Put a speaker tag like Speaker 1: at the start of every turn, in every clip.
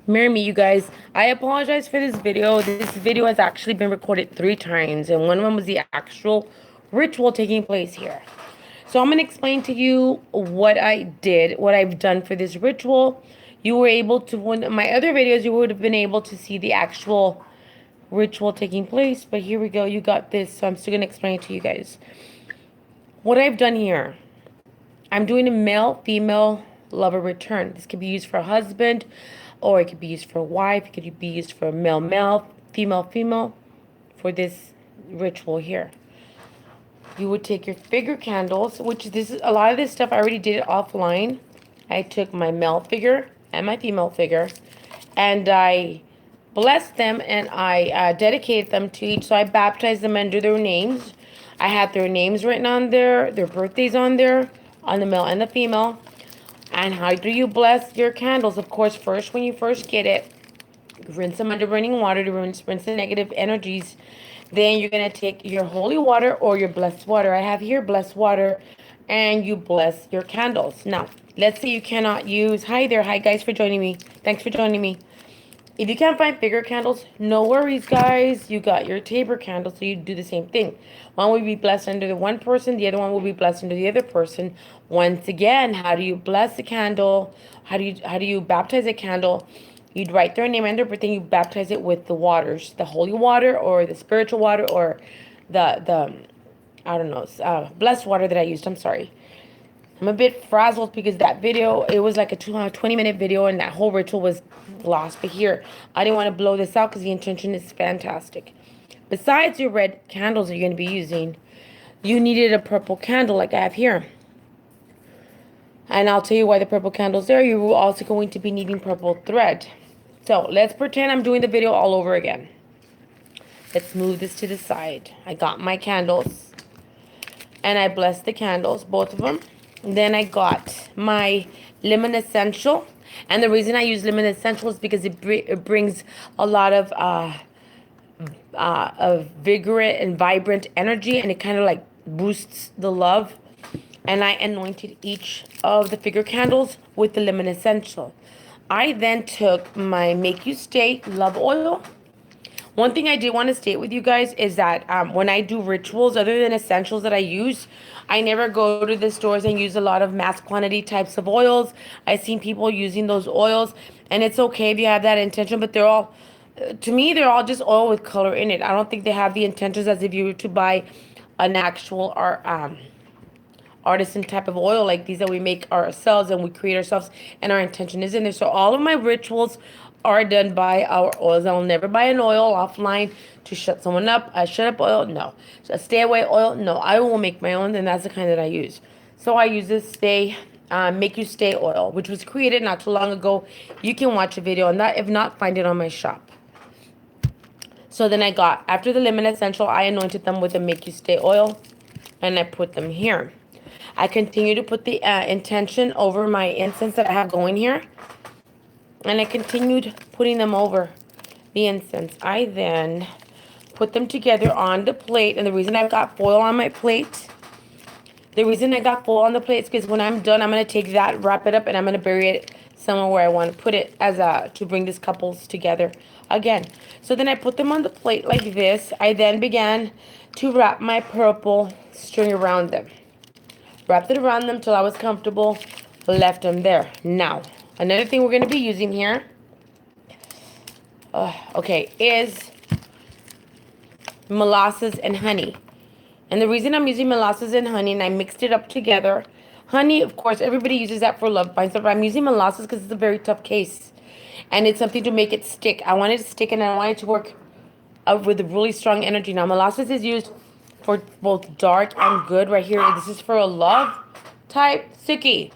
Speaker 1: Marry me, you guys. I apologize for this video. This video has actually been recorded 3 times, and one of them was the actual ritual taking place here. So I'm going to explain to you what I did, what I've done for this ritual. You were able to, in my other videos, you would have been able to see the actual ritual taking place, but here we go. You got this, so I'm still going to explain it to you guys. What I've done here, I'm doing a male-female lover return. This could be used for a husband, or it could be used for a wife. It could be used for a male-male, female-female, for this ritual here. You would take your figure candles, which this is a lot of this stuff I already did it offline. I took my male figure and my female figure, and I blessed them, and I dedicated them to each. So I baptized them under their names. I had their names written on there, their birthdays on there, on the male and the female. And how do you bless your candles? Of course, first, when you first get it, rinse them under running water to rinse the negative energies. Then you're going to take your holy water or your blessed water. I have here blessed water, and you bless your candles. Now, let's say you cannot use, hi there, hi guys for joining me. Thanks for joining me. If you can't find bigger candles, no worries, guys. You got your Tabor candle, so you do the same thing. One will be blessed under the one person, the other one will be blessed under the other person. Once again, how do you bless the candle? How do you baptize a candle? You'd write their name and their birthday. You baptize it with the waters, the holy water or the spiritual water or the I don't know, blessed water that I used. I'm sorry. I'm a bit frazzled because that video, it was like a 20-minute video, and that whole ritual was lost. But here, I didn't want to blow this out because the intention is fantastic. Besides your red candles that you're going to be using, you needed a purple candle like I have here. And I'll tell you why the purple candle's there. You're also going to be needing purple thread. So let's pretend I'm doing the video all over again. Let's move this to the side. I got my candles, and I blessed the candles, both of them. Then I got my lemon essential, and the reason I use lemon essential is because it brings a lot of vigorous and vibrant energy, and it kind of like boosts the love. And I anointed each of the figure candles with the lemon essential. I then took my Make You Stay love oil. One thing I did want to state with you guys is that when I do rituals, other than essentials that I use, I never go to the stores and use a lot of mass quantity types of oils. I've seen people using those oils, and it's okay if you have that intention, but they're all, to me, they're all just oil with color in it. I don't think they have the intentions as if you were to buy an actual artisan type of oil like these that we make ourselves and we create ourselves, and our intention is in there. So all of my rituals are done by our oils. I'll never buy an oil offline to shut someone up. A shut up oil, no. A stay away oil, no. I will make my own, and that's the kind that I use. So I use this Make You Stay oil, which was created not too long ago. You can watch a video on that. If not, find it on my shop. So then I got, after the lemon essential, I anointed them with the Make You Stay oil, and I put them here. I continue to put the intention over my incense that I have going here. And I continued putting them over the incense. I then put them together on the plate. And the reason I've got foil on my plate, the reason I got foil on the plate is because when I'm done, I'm going to take that, wrap it up, and I'm going to bury it somewhere where I want to put it as to bring these couples together again. So then I put them on the plate like this. I then began to wrap my purple string around them. Wrapped it around them till I was comfortable, left them there. Now, another thing we're going to be using here, is molasses and honey. And the reason I'm using molasses and honey, and I mixed it up together, honey, of course, everybody uses that for love binds, but I'm using molasses because it's a very tough case. And it's something to make it stick. I want it to stick, and I want it to work with a really strong energy. Now, molasses is used for both dark and good right here. This is for a love type sticky.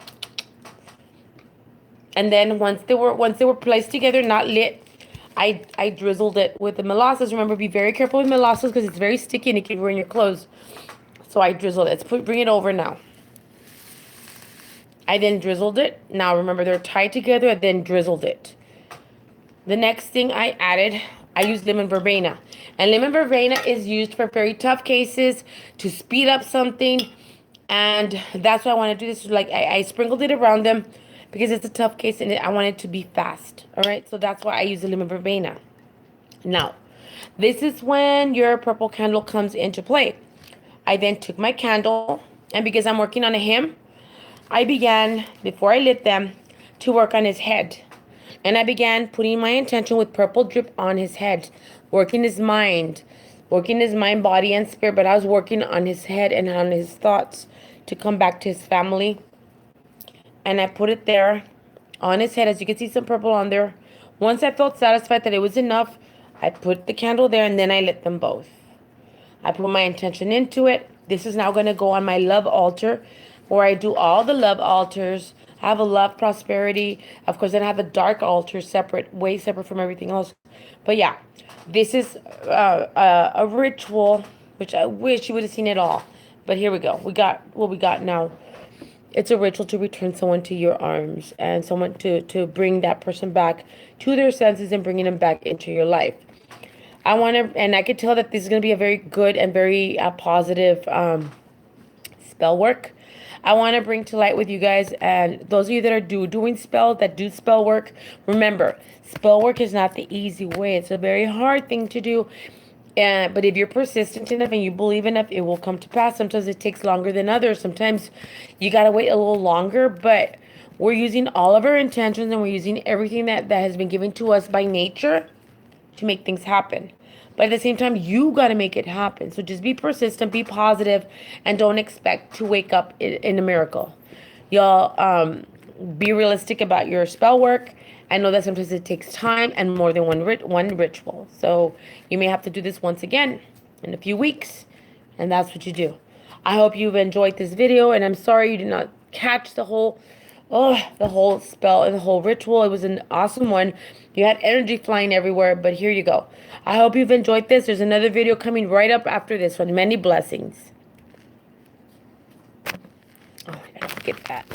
Speaker 1: And then once they were placed together, not lit, I drizzled it with the molasses. Remember, be very careful with molasses because it's very sticky and it can ruin your clothes. So I drizzled it. Bring it over now. I then drizzled it. Now remember, they're tied together. I then drizzled it. The next thing I added, I used lemon verbena. And lemon verbena is used for very tough cases to speed up something. And that's why I want to do this. Like I sprinkled it around them because it's a tough case and I want it to be fast. All right, so that's why I use the lemon verbena. Now, this is when your purple candle comes into play. I then took my candle, and because I'm working on a hymn, I began, before I lit them, to work on his head. And I began putting my intention with purple drip on his head, working his mind, body, and spirit. But I was working on his head and on his thoughts to come back to his family. And I put it there on his head. As you can see, some purple on there. Once I felt satisfied that it was enough, I put the candle there and then I lit them both. I put my intention into it. This is now going to go on my love altar, where I do all the love altars. I have a love prosperity. Of course, then I have a dark altar, separate, way separate from everything else. But yeah, this is a ritual, which I wish you would have seen it all. But here we go. We got what we got now. It's a ritual to return someone to your arms and someone to bring that person back to their senses and bringing them back into your life. I want to, and I could tell that this is going to be a very good and very positive spell work. I want to bring to light with you guys, and those of you that are doing spell, that do spell work, remember, spell work is not the easy way. It's a very hard thing to do. But if you're persistent enough and you believe enough, it will come to pass. Sometimes it takes longer than others. Sometimes you got to wait a little longer, but we're using all of our intentions and we're using everything that has been given to us by nature to make things happen. But at the same time, you got to make it happen. So just be persistent, be positive, and don't expect to wake up in a miracle. Y'all, be realistic about your spell work. I know that sometimes it takes time and more than one ritual. So you may have to do this once again in a few weeks, and that's what you do. I hope you've enjoyed this video, and I'm sorry you did not catch the whole spell and the whole ritual. It was an awesome one. You had energy flying everywhere, but here you go. I hope you've enjoyed this. There's another video coming right up after this one. Many blessings. Oh, I gotta get that.